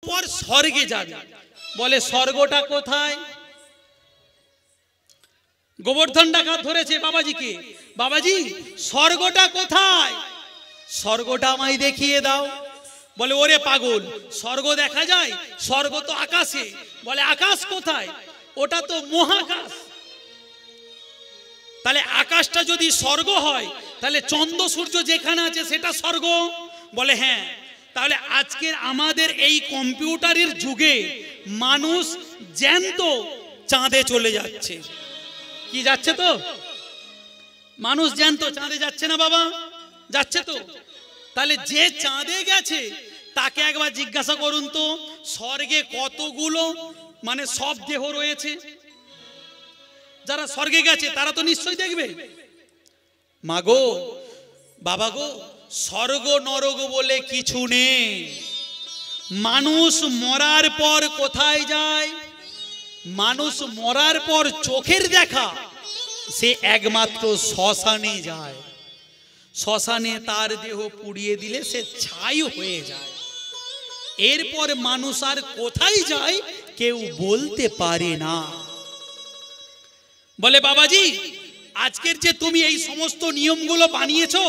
পর স্বর্গে যাবে। বলে স্বর্গটা কোথায়? গোবর্ধন ডাকাত ধরেছে বাবাজিকে, বাবাজি স্বর্গটা কোথায়? স্বর্গটা আমায় দেখিয়ে দাও। বলে ওরে পাগল, স্বর্গ দেখা যায়? স্বর্গ তো আকাশে। বলে আকাশ কোথায়? ওটা তো মহাকাশ। তাহলে আকাশটা যদি স্বর্গ হয় তাহলে চন্দ্র সূর্য যেখানে আছে সেটা স্বর্গ? বলে হ্যাঁ। তাহলে আজকের আমাদের এই কম্পিউটারের যুগে মানুষ জ্যান্ত চাঁদে চলে যাচ্ছে। কি যাচ্ছে তো? মানুষ জ্যান্ত চাঁদে যাচ্ছে না বাবা? যাচ্ছে তো। তাহলে যে চাঁদে গেছে তাকে একবার জিজ্ঞাসা করুন তো স্বর্গে কতগুলো মানে সব দেহ রয়েছে? যারা স্বর্গে গেছে তারা তো নিশ্চয়ই দেখবে। মাগো বাবা গো, স্বর্গ নরক বলে কিছু নেই। মানুষ মরার পর কোথায় যায়? মানুষ মরার পর চোখের দেখা সে একমাত্র শ্মশানে যায়। শ্মশানে তার দেহ পুড়িয়ে দিলে সে ছাই হয়ে যায়। এরপর মানুষ আর কোথায় যায় কেউ বলতে পারে না। বলে বাবাজি আজকের যে তুমি এই সমস্ত নিয়মগুলো বানিয়েছো,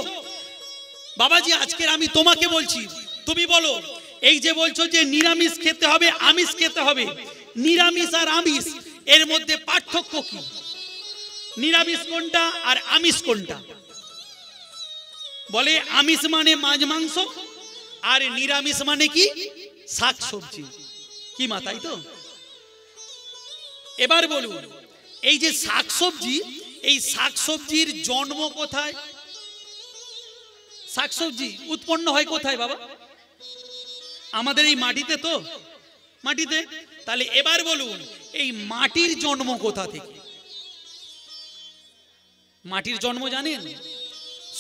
বাবাজি আজকের আমি তোমাকে বলছি, তুমি বলো এই যে বলছো যে নিরামিষ খেতে হবে আমিষ খেতে হবে, নিরামিষ আর আমিষ এর মধ্যে পার্থক্য কি? নিরামিষ কোনটা আর আমিষ কোনটা? বলে আমিষ মানে মাছ মাংস আর নিরামিষ মানে কি? শাক সবজি। কি মা তাই তো? এবার বলুন এই যে শাক সবজি, এই শাক সবজির জন্ম কোথায়? শাক সবজি উৎপন্ন হয় কোথায় বাবা? আমাদের এই মাটিতে তো, মাটিতে। তাহলে এবার বলুন এই মাটির জন্ম কোথা থেকে? মাটির জন্ম জানেন?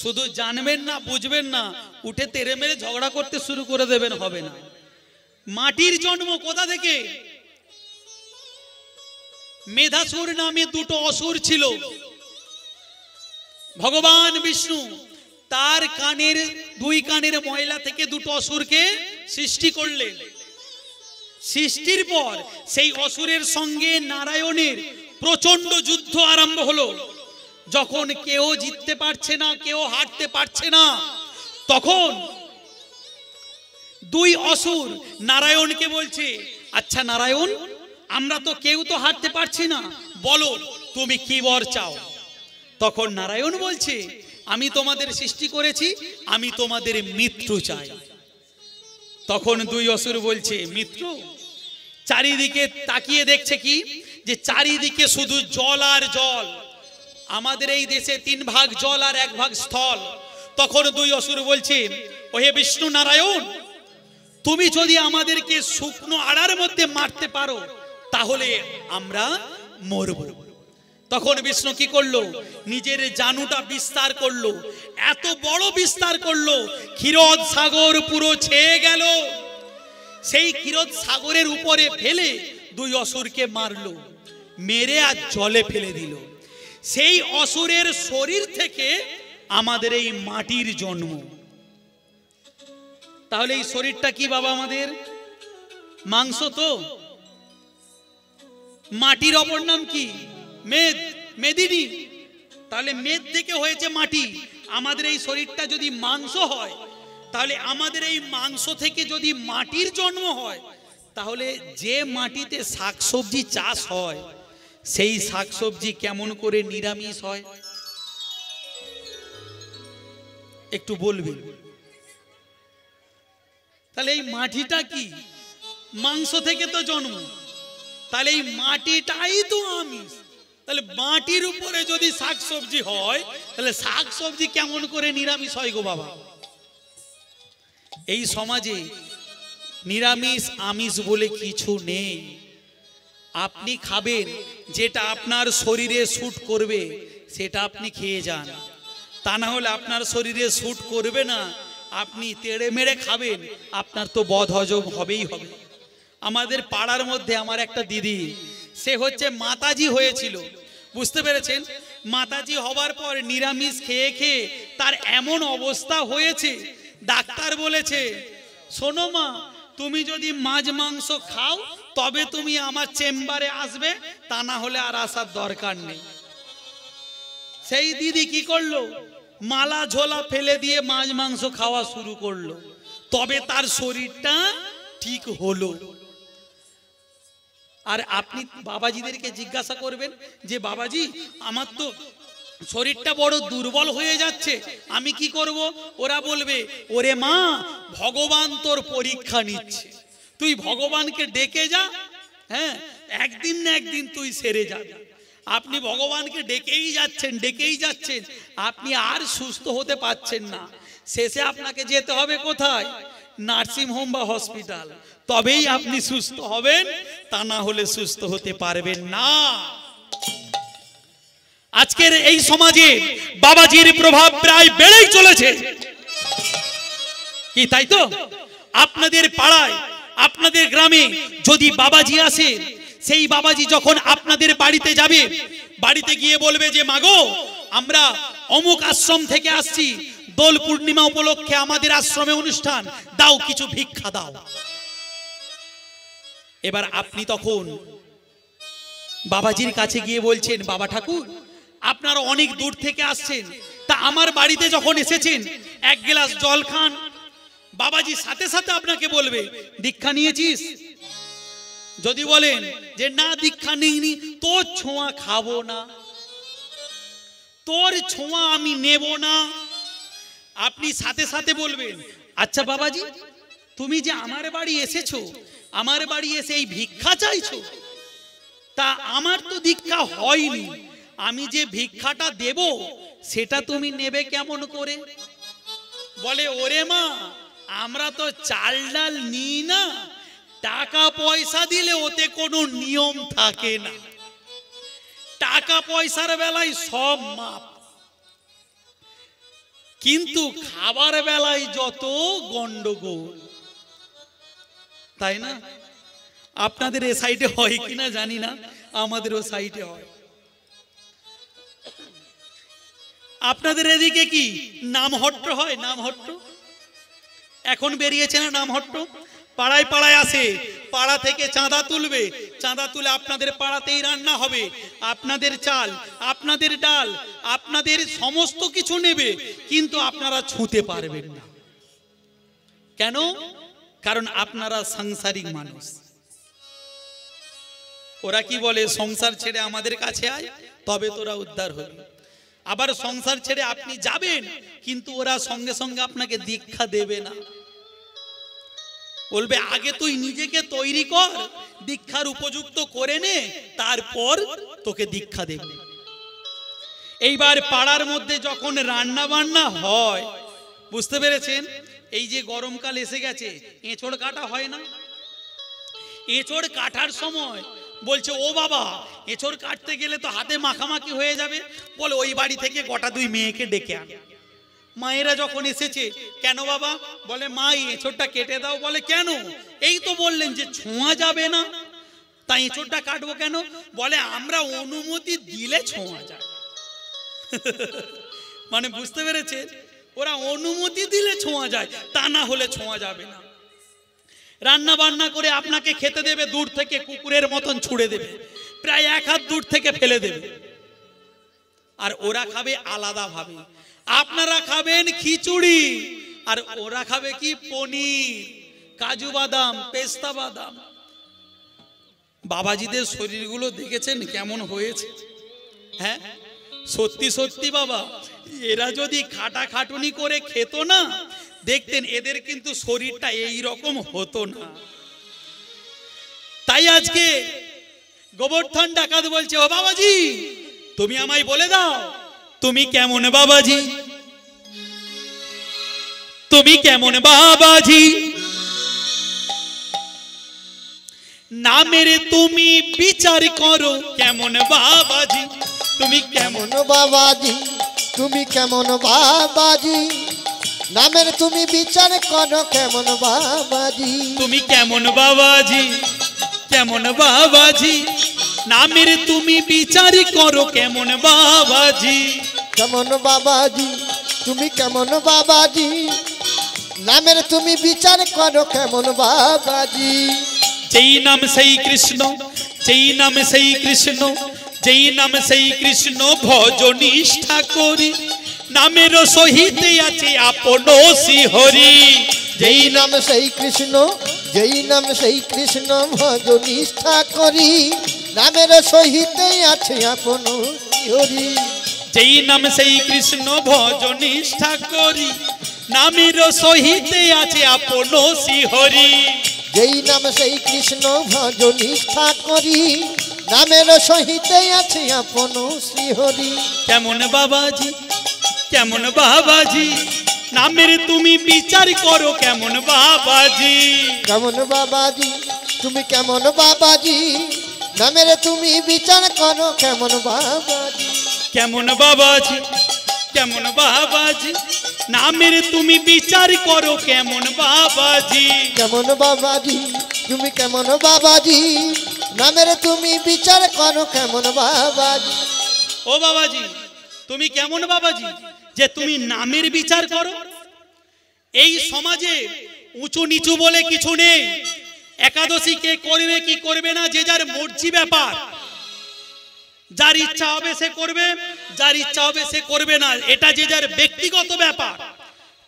শুধু জানবেন না বুঝবেন না, উঠে তেরে মেরে ঝগড়া করতে শুরু করে দেবেন, হবে না। মাটির জন্ম কোথা থেকে? মেধাসুর নামে দুটো অসুর ছিল। ভগবান বিষ্ণু তার কানের দুই কানের ময়লা থেকে দুটো অসুরকে সৃষ্টি করলেন। সৃষ্টির পর সেই অসুরের সঙ্গে নারায়ণের প্রচন্ড যুদ্ধ আরম্ভ হলো। যখন কেউ জিততে পারছে না, কেউ হারতে পারছে না, তখন দুই অসুর নারায়ণকে বলছে, আচ্ছা নারায়ণ, আমরা তো কেউ তো হারতে পারছি না, বলো তুমি কি বর চাও? তখন নারায়ণ বলছে, আমি তোমাদের সৃষ্টি করেছি, আমি তোমাদের মৃত্যু চাই। তখন দুই অসুর বলছে মৃত্যু? চারিদিকে তাকিয়ে দেখছে কি যে চারিদিকে শুধু জল আর জল। আমাদের এই দেশে 3 ভাগ জল আর 1 ভাগ স্থল। তখন দুই অসুর বলছে, ওহে বিষ্ণু নারায়ণ, তুমি যদি আমাদেরকে শুকনো আড়ার মধ্যে মারতে পারো তাহলে আমরা মরব। তখন বিষ্ণু কি করলো? নিজের জানুটা বিস্তার করলো, এত বড় বিস্তার করলো ক্ষীরোদ সাগর পুরো ছেয়ে গেল। সেই ক্ষীরোদ সাগরের উপরে ফেলে দুই অসুরকে মারলো, মেরে আর জলে ফেলে দিল। সেই অসুরের শরীর থেকে আমাদের এই মাটির জন্ম। তাহলে এই শরীরটা কি বাবা? আমাদের মাংস তো। মাটির অপর নাম কি? মেদ, মেদিনী। তাহলে মেদ থেকে হয়েছে মাটি। আমাদের এই শরীরটা যদি মাংস হয়, তাহলে আমাদের এই মাংস থেকে যদি মাটির জন্ম হয়, তাহলে যে মাটিতে শাকসবজি চাষ হয় সেই শাকসবজি কেমন করে নিরামিষ হয়? একটু বলবেন। তাহলে এই মাটিটা কি? মাংস থেকে তো জন্ম, তাহলে এই মাটিটাই তো আমিষ। তাহলে মাটির উপরে যদি শাকসবজি হয় তাহলে শাকসবজি কেমন করে নিরামিষ হয় গো বাবা? এই সমাজে নিরামিষ আমিষ বলে কিছু নেই। আপনি খাবেন যেটা আপনার শরীরে স্যুট করবে সেটা আপনি খেয়ে যান, তা না হলে আপনার শরীরে স্যুট করবে না, আপনি তেড়ে মেরে খাবেন, আপনার তো বদহজম হবেই হবে। আমাদের পাড়ার মধ্যে আমার একটা দিদি, সে হচ্ছে মাতাজি হয়েছিল, বুঝতে পেরেছেন? মাতাজি হবার পর নিরামিষ খেয়ে খেয়ে তার এমন অবস্থা হয়েছে, ডাক্তার বলেছে শোনো মা তুমি যদি মাছ মাংস খাও তবে তুমি আমার চেম্বারে আসবে, তা না হলে আর আসার দরকার নেই। সেই দিদি কি করলো, মালা ঝোলা ফেলে দিয়ে মাছ মাংস খাওয়া শুরু করলো, তবে তার শরীরটা ঠিক হলো। আর আপনি বাবাজিদেরকে জিজ্ঞাসা করবেন যে বাবাজি আমার তো শরীরটা বড় দুর্বল হয়ে যাচ্ছে, আমি কি করব? ওরা বলবে ওরে মা, ভগবান তোর পরীক্ষা নিচ্ছে, তুই ভগবানকে ডেকে যা, হ্যাঁ একদিন না একদিন তুই সেরে যাবি। আপনি ভগবানকে ডেকেই যাচ্ছেন, আপনি আর সুস্থ হতে পারছেন না। শেষে আপনাকে যেতে হবে কোথায়? নার্সিং হোম বা হসপিটাল, তবেই আপনি সুস্থ হবেন, তা না হলে সুস্থ হতে পারবেন না। আজকের এই সমাজে বাবাজির প্রভাব প্রায় বেড়েই চলেছে, কি তাই তো? আপনাদের পাড়ায়, আপনাদের গ্রামে যদি বাবাজি আসে, সেই বাবাজি যখন আপনাদের বাড়িতে যাবে, বাড়িতে গিয়ে বলবে যে মাগো, আমরা অমুক আশ্রম থেকে আসছি, দোল পূর্ণিমা উপলক্ষে আমাদের আশ্রমে অনুষ্ঠান, দাও কিছু ভিক্ষা দাও। এবার আপনি তখন বাবাজির কাছে গিয়ে বলছেন, বাবা ঠাকুর আপনারা অনেক দূর থেকে আসছেন, তা আমার বাড়িতে যখন এসেছেন এক গ্লাস জল খান। বাবাজি সাথে সাথে আপনাকে বলবে দীক্ষা নিয়েছিস? যদি বলেন যে না দীক্ষা নিইনি, তোর ছোঁয়া খাবো না, তোর ছোঁয়া আমি নেব না, আপনি সাথে সাথে বলবেন আচ্ছা বাবাজি তুমি যে আমার বাড়ি এসেছো, আমার বাড়ি এসে এই ভিক্ষা চাইছো, তা আমার তো দীক্ষা হয়নি, আমি যে ভিক্ষাটা দেব সেটা তুমি নেবে কেমন করে? বলে ওরে মা, আমরা তো চাল ডাল নিই না, টাকা পয়সা দিলে ওতে কোনো নিয়ম থাকে না, টাকা পয়সার বেলায় সব মাপ, কিন্তু খাবার বেলায় যত গন্ডগোল, তাই না? আপনাদের এ সাইডে হয় কিনা জানি না, আমাদের ও সাইডে হয়। আপনাদের এদিকে কি নামহট্ট হয়? নামহট্ট এখন বেরিয়েছে না নামহট্ট? পাড়ায় পাড়ায় আসে, পাড়া থেকে চাঁদা তুলবে, চাঁদা তুলে আপনাদের পাড়াতেই রান্না হবে, আপনাদের চাল, আপনাদের ডাল, আপনাদের সমস্ত কিছু নেবে, কিন্তু আপনারা ছুঁতে পারবেন না। কেন? কারণ আপনারা সাংসারিক মানুষ। ওরা কি বলে, সংসার ছেড়ে আমাদের কাছে আয় তবে তোরা উদ্ধার হবে। আবার সংসার ছেড়ে আপনি যাবেন, কিন্তু ওরা সঙ্গে সঙ্গে আপনাকে দীক্ষা দেবে না, বলবে আগে তুই নিজেকে তৈরি কর, দীক্ষার উপযুক্ত করে নে, তারপর তোকে দীক্ষা দেবে। এইবার পাড়ার মধ্যে যখন রান্না বান্না হয়, বুঝতে পেরেছেন? এই যে গরমকাল এসে গেছে, এঁচড় কাটা হয় না? এঁচড় কাটার সময় বলছে ও বাবা, এঁচড় কাটতে গেলে তো হাতে মাখামাখি হয়ে যাবে, বলে ওই বাড়ি থেকে গোটা দুই মেয়েকে ডেকে আন। মায়েরা যখন এসেছে, কেন বাবা? বলে মা এঁচড়টা কেটে দাও। বলে কেন? এই তো বললেন যে ছোঁয়া যাবে না, তাই এঁচড়টা কাটবো কেন? বলে আমরা অনুমতি দিলে ছোঁয়া যায়। মানে বুঝতে পেরেছে, ওরা অনুমতি দিলে ছোঁয়া যায়, তা না হলে ছোঁয়া যাবে না। রান্না বান্না করে আপনাকে খেতে দেবে, দূর থেকে কুকুরের মতন ছুঁড়ে দেবে, প্রায় এক হাত দূর থেকে ফেলে দেবে। আর ওরা খাবে আলাদা ভাবে, আপনারা খাবেন খিচুড়ি, আর ওরা খাবে কি পনির, কাজু বাদাম, পেস্তা বাদাম। বাবাজিদের শরীরগুলো দেখেছেন কেমন হয়েছে? হ্যাঁ সত্যি সত্যি বাবা, এরা যদি খাটাখাটুনি করে খেত না, দেখতেন এদের কিন্তু শরীরটা এই রকম হতো না। তাই আজকে গোবর্ধন ডাকাত বলছে, ও বাবাজি তুমি আমায় বলে দাও, তুমি কেমন বাবাজি, তুমি কেমন বাবাজি, নামের তুমি বিচার করো কেমন বাবাজি, তুমি কেমন বাবাজি, তুমি কেমন বাবাজি, নামের তুমি বিচার করো কেমন বাবাজি, তুমি কেমন বাবাজি, কেমন বাবাজি, নামের তুমি বিচার করো কেমন বাবাজি, কেমন বাবাজি, তুমি কেমন বাবাজি, নামের তুমি বিচার করো কেমন বাবাজি। যেই নাম সেই কৃষ্ণ, যেই নাম সেই কৃষ্ণ, যেই নাম সেই কৃষ্ণ ভজ নিষ্ঠা করি, নামের সহিত আছে আপন শ্রীহরি। যেই নাম সেই কৃষ্ণ, যেই নাম সেই কৃষ্ণ ভজ নিষ্ঠা করি, নামের সহিত আছে আপন শ্রীহরি। যেই নাম সেই কৃষ্ণ ভজ নিষ্ঠা করি, নামের সহিত আছে আপন শ্রীহরি। যেই নাম সেই কৃষ্ণ ভজ নিষ্ঠা করি, নামের সহিত আছে আপন শ্রীহরি। কেমন বাবাজি, কেমন বাবাজি, নামের তুমি বিচার করো কেমন বাবাজি। কেমন বাবাজি, তুমি কেমন বাবাজি, নামের তুমি বিচার করো কেমন বাবাজি। কেমন বাবাজি, কেমন বাবাজি, নামের তুমি বিচার করো কেমন বাবাজি। কেমন বাবাজি, তুমি কেমন বাবাজি, নামের তুমি বিচার করো কেমন বাবাজি। ও বাবাজি, তুমি কেমন বাবাজি যে তুমি নামের বিচার করো? এই সমাজে উঁচু নিচু বলে কিছু নেই। একাদশী কে করবে কি করবে না যে যার মর্জি ব্যাপার। যার ইচ্ছা হবে সে করবে, যার ইচ্ছা হবে সে করবে না, এটা যে যার ব্যক্তিগত ব্যাপার।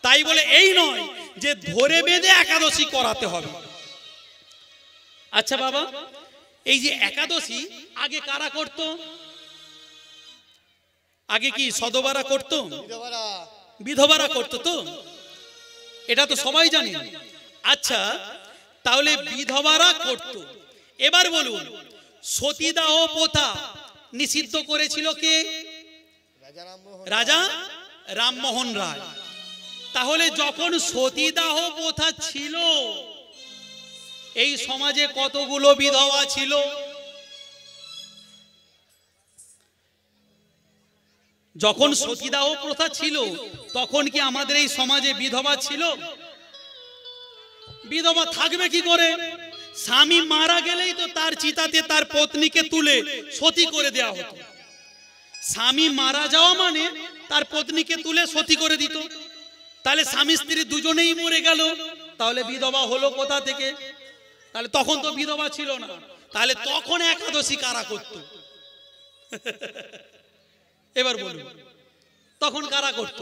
তাই বলে এই নয় যে ধরে বেঁধে একাদশী করাতে হবে। আচ্ছা বাবা, এই যে একাদশী আগে কারা করত? আগে কি সদবারা করত? বিধবারা করত তো, এটা তো সবাই জানে। আচ্ছা, তাহলে বিধবারা করত। এবার বলুন, সতীদাহ প্রথা নিষিদ্ধ করেছিল কে? রাজা রামমোহন রায়। তাহলে যখন সতীদাহ প্রথা ছিল, এই সমাজে কতগুলো বিধবা ছিল? যখন সতীদাহ প্রথা ছিল তখন কি আমাদের এই সমাজে বিধবা ছিল? বিধবা থাকবে কি করে? স্বামী মারা গেলেই তো তার চিতাতে তার পত্নীকে তুলে সতী করে দেওয়া হতো। স্বামী মারা যাওয়া মানে তার পত্নীকে তুলে সতী করে দিত। তাহলে স্বামী স্ত্রী দুজনেই মরে গেল, তাহলে বিধবা হলো কোথা থেকে? তাহলে তখন তো বিধবা ছিল না। তাহলে তখন একাদশী কারা করত? এবার বলুন, তখন কারা করত?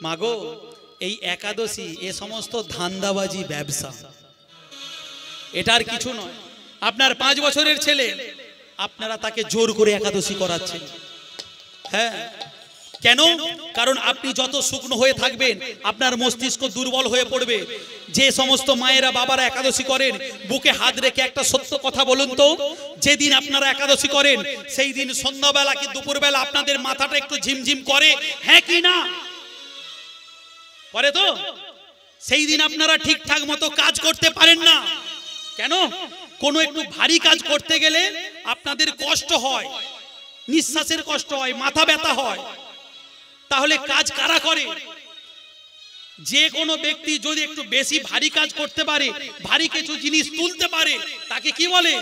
মাগো, এই একাদশী এ সমস্ত ধান্দাবাজি ব্যবসা, এটার কিছু নয়। আপনার 5 বছরের ছেলে, আপনারা তাকে জোর করে একাদশী করাচ্ছেন। হ্যাঁ, কেন? কারণ আপনি যত শুকনো হয়ে থাকবেন আপনার মস্তিষ্ক দুর্বল হয়ে পড়বে। যে সমস্ত মায়েরা বাবারা একাদশী করেন, বুকে হাত রেখে একটা সত্য কথা বলুন তো, যেদিন আপনারা একাদশী করেন সেই দিন সন্ধ্যাবেলা কি দুপুরবেলা আপনাদের মাথাটা একটু ঝিমঝিম করে? হ্যাঁ কি না? করে তো? সেই দিন আপনারা ঠিকঠাক মতো কাজ করতে পারেন না। কেন? কোনো একটু ভারী কাজ করতে গেলে আপনাদের কষ্ট হয়, নিঃশ্বাসের কষ্ট হয়, মাথা ব্যথা হয়। তাহলে কাজ কারা করে? যে কোনো ব্যক্তি যদি একটু বেশি ভারী কাজ করতে পারে, ভারী কিছু জিনিস তুলতে পারে, তাকে কি বলে?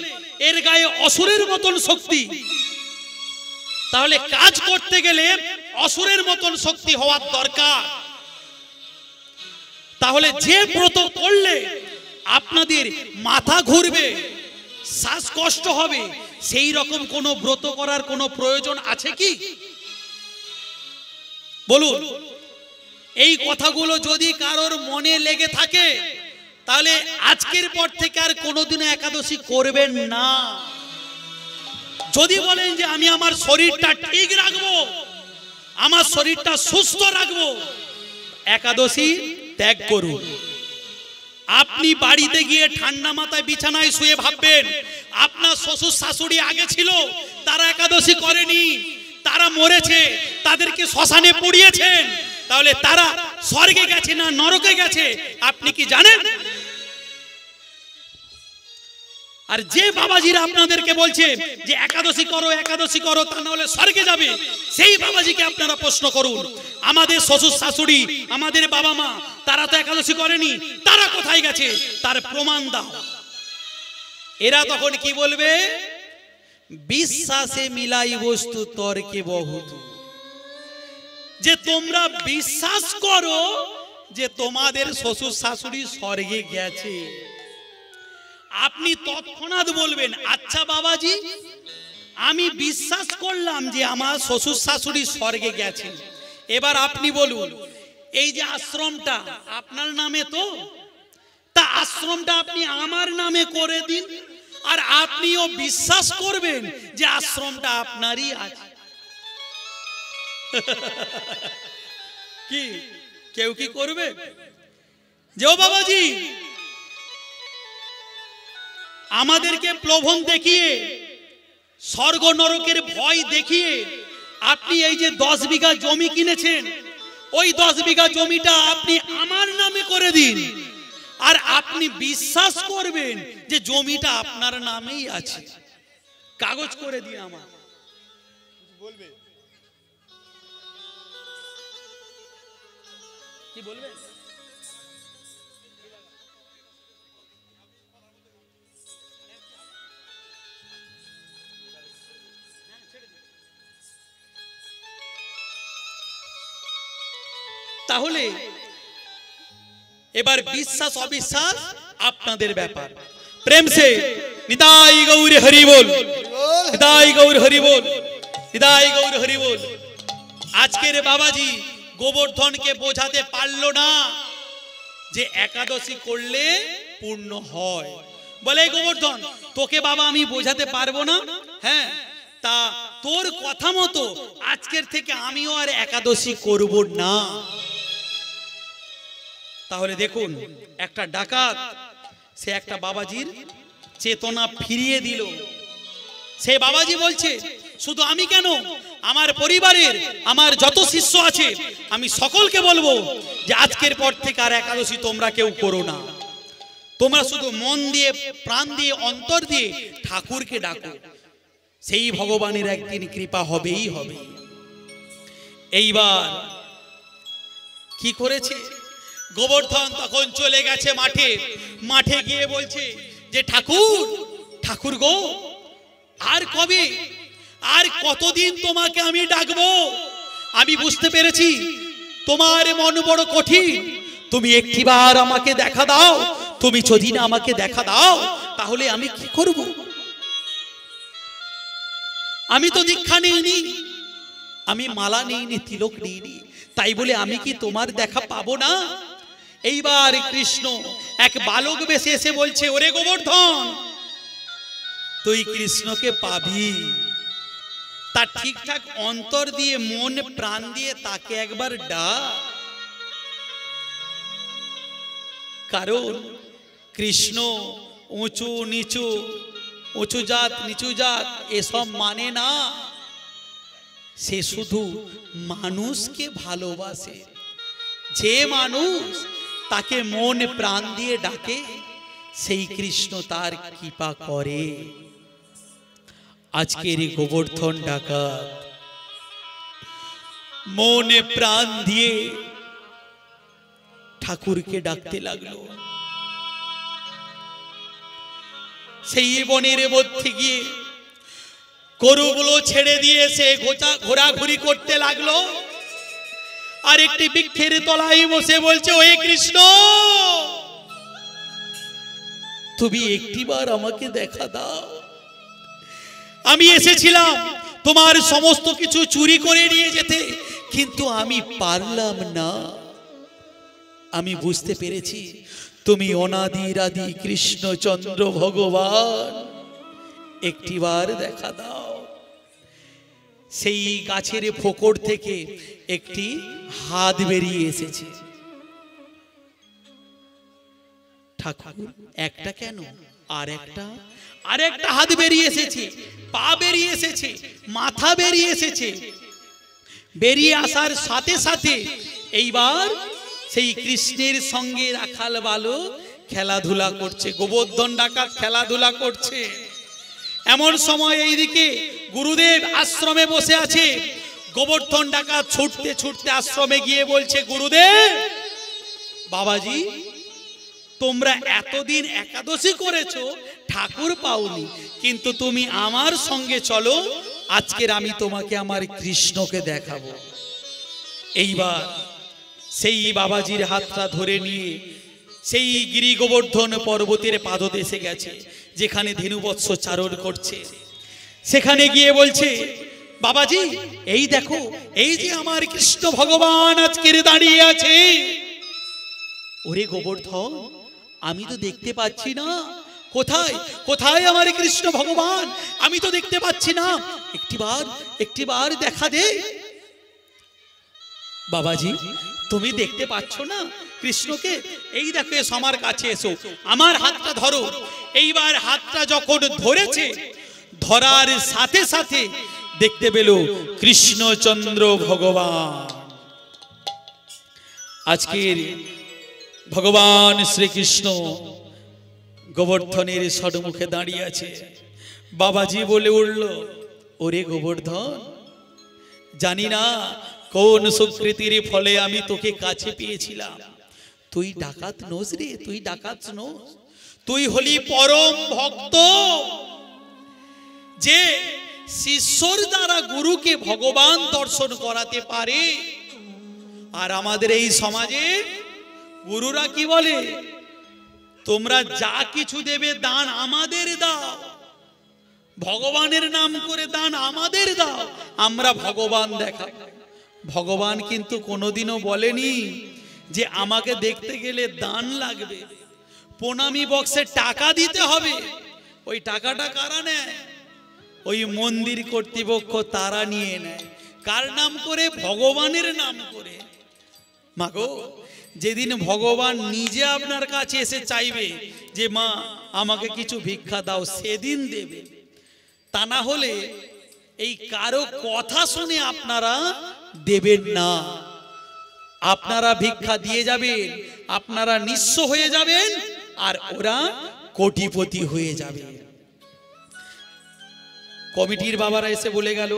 এর গায়ে অসুরের মতন শক্তি। তাহলে কাজ করতে গেলে অসুরের মতন শক্তি হওয়ার দরকার। তাহলে যে ব্রত করলে আপনাদের মাথা ঘুরবে, শ্বাসকষ্ট হবে, সেই রকম কোনো ব্রত করার কোনো প্রয়োজন আছে কি? বলুন। এই কথাগুলো যদি কারোর মনে লেগে থাকে তাহলে আজকের পর থেকে আর কোনোদিনও একাদশী করবেন না। যদি বলেন যে আমি আমার শরীরটা ঠিক রাখবো, আমার শরীরটা সুস্থ রাখবো, একাদশী ত্যাগ করুন। আপনি বাড়িতে গিয়ে ঠান্ডা মাথায় বিছানায় শুয়ে ভাববেন আপনার শ্বশুর শাশুড়ি আগে ছিল, তারা একাদশী করেনি, তারা মরেছে, তাদেরকে শ্মশানে পুড়িয়েছেন, তাহলে তারা স্বর্গে গেছে না নরকে গেছে আপনি কি জানেন? আর যে বাবাজিরা আপনাদেরকে বলছে যে একাদশী করো একাদশী করো, তা না হলে স্বর্গে যাবে, সেই বাবাজিকে আপনারা প্রশ্ন করুন, আমাদের শ্বশুর শাশুড়ি, আমাদের বাবা মা, তারা তো একাদশী করেনি, তারা কোথায় গেছে তার প্রমাণ দাও। এরা তখন কি বলবে? বিশ্বাসে মিলাই বস্তু তর্কে বহুত। যে তোমরা বিশ্বাস করো যে তোমাদের শ্বশুর শাশুড়ি স্বর্গে গেছে, আপনি তৎক্ষণাৎ বলবেন আচ্ছা বাবাজি, আমি বিশ্বাস করলাম যে আমার শ্বশুর শাশুড়ি স্বর্গে গেছে। এবার আপনি বলুন, এই যে আশ্রমটা আপনার নামে তো, তা আশ্রমটা আপনি আমার নামে করে দিন, আর আপনিও বিশ্বাস করবেন যে আশ্রমটা আপনারই আছে। কি কেউ কি করবে? যে ও বাবাজি, আমাদেরকে প্রলোভন দেখিয়ে, স্বর্গ নরকের ভয় দেখিয়ে আপনি এই যে 10 বিঘা জমি কিনেছেন, ওই 10 বিঘা জমিটা আপনি আমার নামে করে দিন, আর আপনি বিশ্বাস করবেন যে জমিটা আপনার নামেই আছে, কাগজ করে দিন আমার। বলবে কি বলবেন? তাহলে এবার বিশ্বাস অবিশ্বাস আপনাদের ব্যাপার। প্রেম সে নিতাই গৌর হরি বল, নিতাই গৌর হরি বল, নিতাই গৌর হরি বল। আজকের বাবাজি গোবর্ধনকে বোঝাতে পারলো না যে একাদশী করলে পূর্ণ হয়। বলে গোবর্ধন, তোকে বাবা আমি বোঝাতে পারবো না। হ্যাঁ, তা তোর কথা মতো আজকের থেকে আমিও আর একাদশী করব না। তাহলে দেখুন, একটা ডাকাত সে একটা বাবাজির চেতনা ফিরিয়ে দিল। সে বাবাজি বলছে, শুধু আমি কেন, আমার পরিবারের আমার যত শিষ্য আছে আমি সকলকে বলবো যে আজকের পর থেকে আর একাদশী তোমরা কেউ করো না। তোমরা শুধু মন দিয়ে, প্রাণ দিয়ে, অন্তর দিয়ে ঠাকুরকে ডাকো, সেই ভগবানের একদিন কৃপা হবেই হবে। এইবার কি করেছে গোবর্ধন? তখন চলে গেছে মাঠে। মাঠে গিয়ে বলছে যে ঠাকুর, ঠাকুর গো, আর কবে, আর কতদিন তোমাকে আমি ডাকবো? আমি বুঝতে পেরেছি তোমার মন বড় কঠিন। তুমি একটিবার আমাকে দেখা দাও। তুমি যদি না আমাকে দেখা দাও তাহলে আমি কি করব? আমি তো দীক্ষা নিইনি, আমি মালা নিইনি, তিলক নিইনি, তাই বলে আমি কি তোমার দেখা পাবো না? এইবার কৃষ্ণ এক বালক বেশে এসে বলছে, ওরে গোবর্ধন, তুই কৃষ্ণকে পাবি, তার ঠিকঠাক অন্তর দিয়ে, মন প্রাণ দিয়ে তাকে একবার ডাক। কারণ কৃষ্ণ উঁচু নিচু, উঁচু জাত নিচু জাত এসব মানে না। সে শুধু মানুষকে ভালোবাসে। যে মানুষ তাকে মন প্রাণ দিয়ে ডাকে, সেই কৃষ্ণ তার কৃপা করে। আজকের এই গোবর্ধন ডাকাত মনে প্রাণ দিয়ে ঠাকুরকে ডাকতে লাগলো। সেই বনের মধ্যে গিয়ে গরুগুলো ছেড়ে দিয়ে সে ঘোরাঘুরি করতে লাগলো, আর একটি বৃক্ষের তলায় বসে বলছে, ওহে কৃষ্ণ, তুমি একটিবার আমাকে দেখা দাও। আমি এসেছিলাম তোমার সমস্ত কিছু চুরি করে নিয়ে যেতে, কিন্তু আমি পারলাম না। আমি বুঝতে পেরেছি তুমি অনাদির আদি কৃষ্ণচন্দ্র ভগবান, একটিবার দেখা দাও। সেই গাছের ফোকর থেকে একটি হাত বেরিয়ে এসেছে। ঠাকুর, একটা কেন, আরেকটা হাত বেরিয়ে এসেছে, পা বেরিয়ে এসেছে, মাথা বেরিয়ে এসেছে। বেরিয়ে আসার সাথে সাথে এইবার সেই কৃষ্ণের সঙ্গে রাখাল বালক খেলাধুলা করছে, গোবর্ধন ডাকাত খেলাধুলা করছে। এমন সময় এইদিকে গুরুদেব আশ্রমে বসে আছে। গোবর্ধন ডাকাত ছুটতে ছুটতে আশ্রমে গিয়ে বলছে, গুরুদেব, বাবাজি, তোমরা এতদিন একাদশী করেছো, ঠাকুর পাওনি, কিন্তু তুমি আমার সঙ্গে চলো, আজকের আমি তোমাকে আমার কৃষ্ণকে দেখাবো। এইবার সেই বাবাজির হাতটা ধরে নিয়ে সেই গিরি গোবর্ধন পর্বতের পাদদেশে গেছে, যেখানে ধেনুবৎস চারণ করছে। সেখানে গিয়ে বলছে, বাবাজি এই দেখো, এই যে আমার কৃষ্ণ ভগবান আজকের দাঁড়িয়ে আছে। ওরে গোবর্ধন, আমি তো দেখতে পাচ্ছি না, কোথায় কোথায় আমার কৃষ্ণ ভগবান, আমি তো দেখতে পাচ্ছি না, একটিবার দেখা দে। বাবাজি তুমি দেখতে পাচ্ছ না কৃষ্ণকে? এই দেখো, এসো আমার কাছে, এসো, আমার হাতটা ধরো। এইবার হাতটা যখন ধরেছে, ধরার সাথে সাথে দেখতে পেল কৃষ্ণচন্দ্র ভগবান। আজকের ভগবান শ্রীকৃষ্ণ গোবর্ধনের সন্মুখে দাঁড়িয়ে আছে। বাবাজি বলে উঠল, ওরে গোবর্ধন, জানি না কোন সুকৃতির ফলে আমি তোকে কাছে পেয়েছিলাম। তুই ডাকাত নোস রে, তুই ডাকাত নোস, তুই হলি পরম ভক্ত, যে শিষ্যর দ্বারা গুরুকে ভগবান দর্শন করাতে পারে। আর আমাদের এই সমাজে গুরুরা কি বলে, তোমরা যা কিছু দেবে দান আমাদের দাও, ভগবানের নাম করে দান আমাদের দাও, আমরা ভগবান দেখা। ভগবান কিন্তু কোনোদিনও বলেনি যে আমাকে দেখতে গেলে দান লাগবে, প্রণামী বক্সে টাকা দিতে হবে। ওই টাকাটা কারা নেয়? ওই মন্দির কর্তৃপক্ষ তারা নিয়ে নেয়। কার নাম করে? ভগবানের নাম করে। মাগো, যেদিন ভগবান নিজে আপনার কাছে এসে চাইবে যে মা আমাকে কিছু ভিক্ষা দাও, সেদিন দেবে। তা না হলে এই কারো কথা শুনে আপনারা দেবেন না। আপনারা ভিক্ষা দিয়ে যাবেন, আপনারা নিঃস্ব হয়ে যাবেন, আর ওরা কোটিপতি হয়ে যাবে। কমিটির বাবারা এসে বলে গেল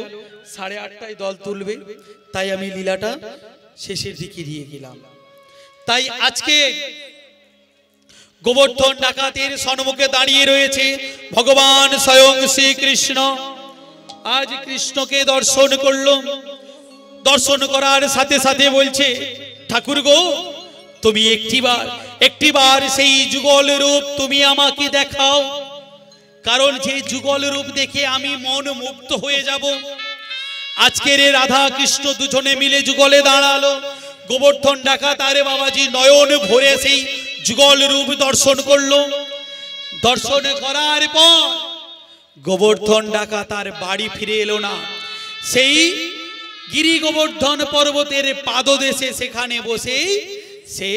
8:30টায় দল তুলবে, তাই আমি লীলাটা শেষের দিকে দিয়ে গেলাম। তাই আজকে গোবর্ধন ডাকাতের সন্মুখে দাঁড়িয়ে রয়েছে ভগবান স্বয়ং শ্রীকৃষ্ণ। আজ কৃষ্ণকে দর্শন করল, দর্শন করার সাথে সাথে বলছে, ঠাকুর গো, তুমি একটিবার সেই যুগল রূপ তুমি আমাকে দেখাও, কারণ যে যুগল রূপ দেখে আমি মন মুগ্ধ হয়ে যাব। আজকের রাধা কৃষ্ণ দুজনে মিলে যুগলে দাঁড়ালো। গোবর্ধন ডাকাত আরে বাবাজি নয়ন ভরে সেই যুগল রূপ দর্শন করলো। দর্শন করার পর গোবর্ধন ডাকাত আর বাড়ি ফিরে এলো না। সেই গিরি গোবর্ধন পর্বতের পাদদেশে সেখানে বসে সে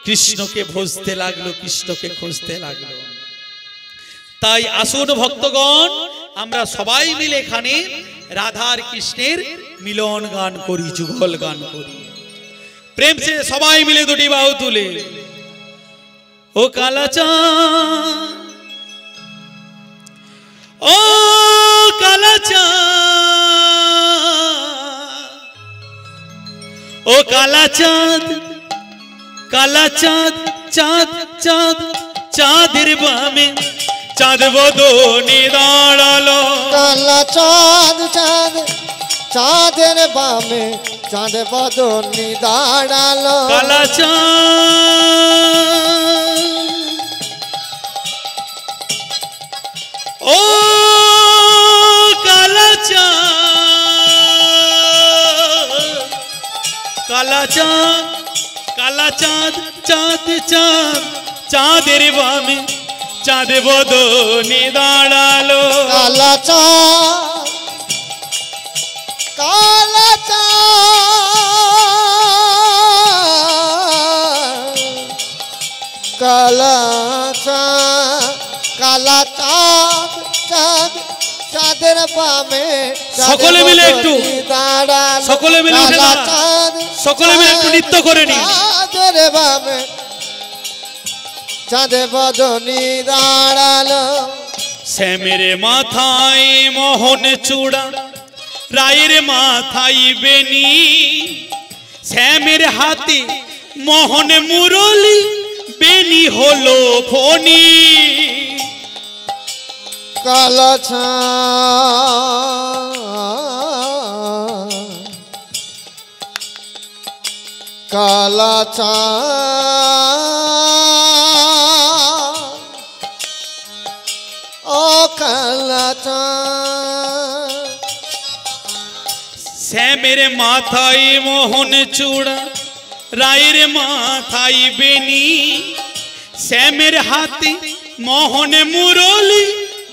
কৃষ্ণকে ভজতে লাগলো, কৃষ্ণকে খুঁজতে লাগলো। তাই আসুন ভক্তগণ, আমরা সবাই মিলে এখানে রাধার কৃষ্ণের মিলন গান করি, যুগল গান করি। প্রেম সে সবাই মিলে দুটি বাহু তুলে, ও কালাচাঁদ, ও কালাচাঁদ, ও কালাচাঁদ, কালাচাঁদ, চাঁদ চাঁদ চাঁদের বামে চাঁদ বদনে দাঁড়ালো। কালাচাঁদ চাঁদ চাঁদের বামে চাঁদ বদনে দাঁড়ালো। কালাচাঁদ, ও কালাচাঁদ, কালাচাঁদ, কালাচাঁদ, চাঁদ চাঁদ চাঁদের বামে চাঁদ বদনে দাঁড়ালো। কালাচাঁদ, কালাচাঁদ, কালাচাঁদ, কালাচাঁদ চাঁদ চাঁদের বামে সকলে মিলে একটু, দাঁড়ালো। সকলে মিলে উঠে দাঁড়ান, সকলে মিলে একটু নৃত্য করে নি। চাঁদের বামে চাঁদ বদনে দাঁড়ালো। শ্যামের মাথায় মোহন চূড়া, রায়ের মাথায় বেনি, শ্যামের হাতে মোহন মুরলি, বেনি হলো ফণি। কালাচাঁদ, কালা চাঁদ ও কালা চাঁদ শ্যামের মাথায় মোহন চূড়া রায়ের মাথায় বেনি শ্যামের হাতে মোহন মুরলি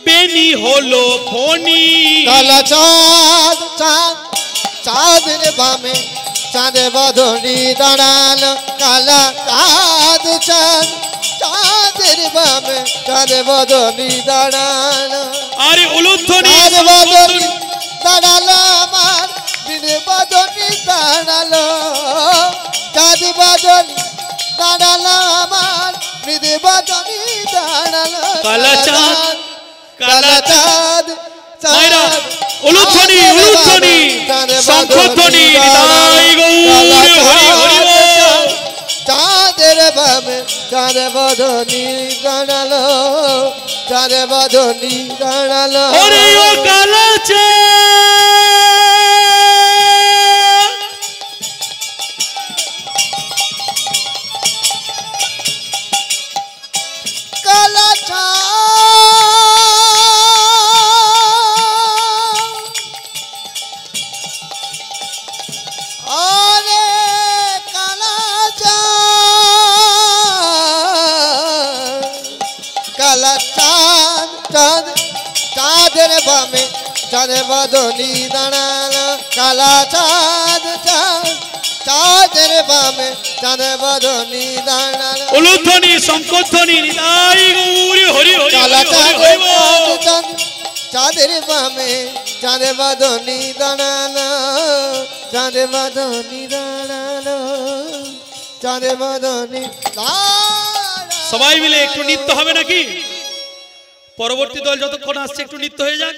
বেনি হলো ফণি কালা চাঁদ চাঁদ চাঁদের বামে চাঁদে বদনি দাঁড়ালো কালা চাঁদ চাঁদ চাঁদের বামে চাঁদে বদনি দাঁড়ালো আরে উলুধ্বনি চাঁদ বদনি দাঁড়ালো আমার দিনে বদনি দাঁড়ালো চাঁদ বদনি দাঁড়ালো আমার দিনে বদনি দাঁড়ালো কালা চাঁদ কালা চাঁদ মায়েরা উলুধ্বনি উলুধ্বনি শঙ্খধ্বনি নিতাই গৌর হরি হরি বল চাঁদের বামে চাঁদ বদনি দাঁড়ালো চাঁদ বদনি দাঁড়ালো ওরে ও কালা চাঁদ কালা চাঁদ আরে কালা চাঁদ কালা চাঁদ চাঁদ চাঁদের বামে চাঁদের বদনি দাঁড়ালো কালা চাঁদ চাঁদ চাঁদের বামে চাঁদের বদনি দাঁড়ালো উলুধ্বনি শঙ্খধ্বনি নিতাই গৌর হরি হরি কালা হরি চাঁদ হরি বল চাঁদ চাঁদের বামে চাঁদের বদনি দাঁড়ালো চাঁদের বদনি দাঁড়ালো চাঁদের বদনি দাঁড়ালো সবাই মিলে একটু নৃত্য হবে নাকি পরবর্তী দল যতক্ষণ আসছে একটু নৃত্য হয়ে যাক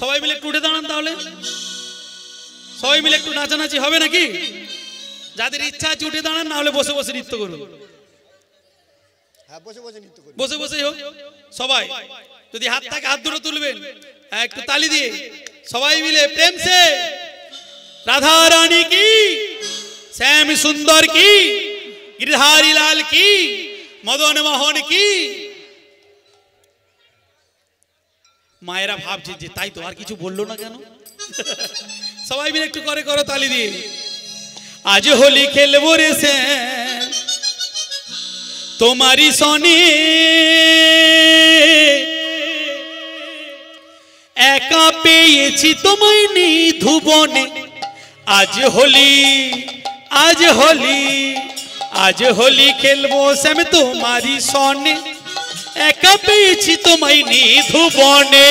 সবাই মিলে একটু উঠে দাঁড়ান তাহলে সবাই মিলে একটু নাচানাচি হবে নাকি যাদের ইচ্ছা আছে উঠে দাঁড়ান না হলে বসে বসে নৃত্য করুন হ্যাঁ বসে বসে নৃত্য করি বসে বসেই হোক সবাই যদি হাত থাকে হাত দুটো তুলবেন হ্যাঁ, একটু তালি দিয়ে সবাই মিলে প্রেম সে রাধা রানী কি শ্যাম সুন্দর কি गिरधारी लाल की मदन मोहन की মায়েরা ভাবছে যে তাই তো আর কিছু বললো না কেন সবাই মিলে একটু করে করো তালি দিয়ে আজ হোলি খেলবো রে শ্যাম তোমারি সনে একা পেয়েছি তোমায় নিধুবনে আজ হোলি আজ হোলি আজ হোলি খেলবো শ্যাম তোমারি সনে একা পেয়েছি তোমায় নিধুবনে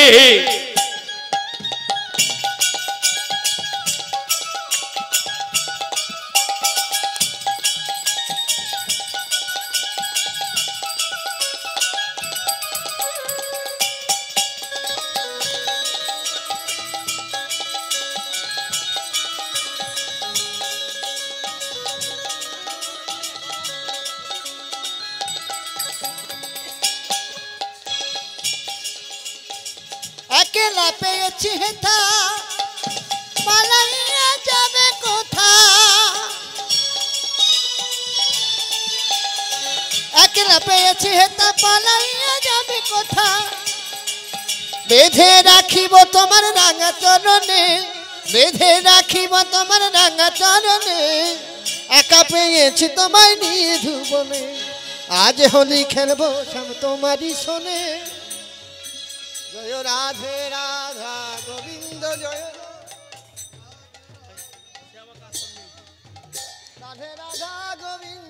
अकेला पेয়েছি হেথা পালাইয়া যাবে কোথা अकेला পেয়েছি হেথা পালাইয়া যাবে কোথা বেঁধে রাখিব তোমার রাঙা চরণে বেঁধে রাখিব তোমার রাঙা চরণে একা পেয়েছি তোমায় নিধুবনে আজ হোলি খেলবো শ্যাম তোমারই শোনে জয় রাধে রাধা গোবিন্দ জয় রাধে রাধা গোবিন্দ।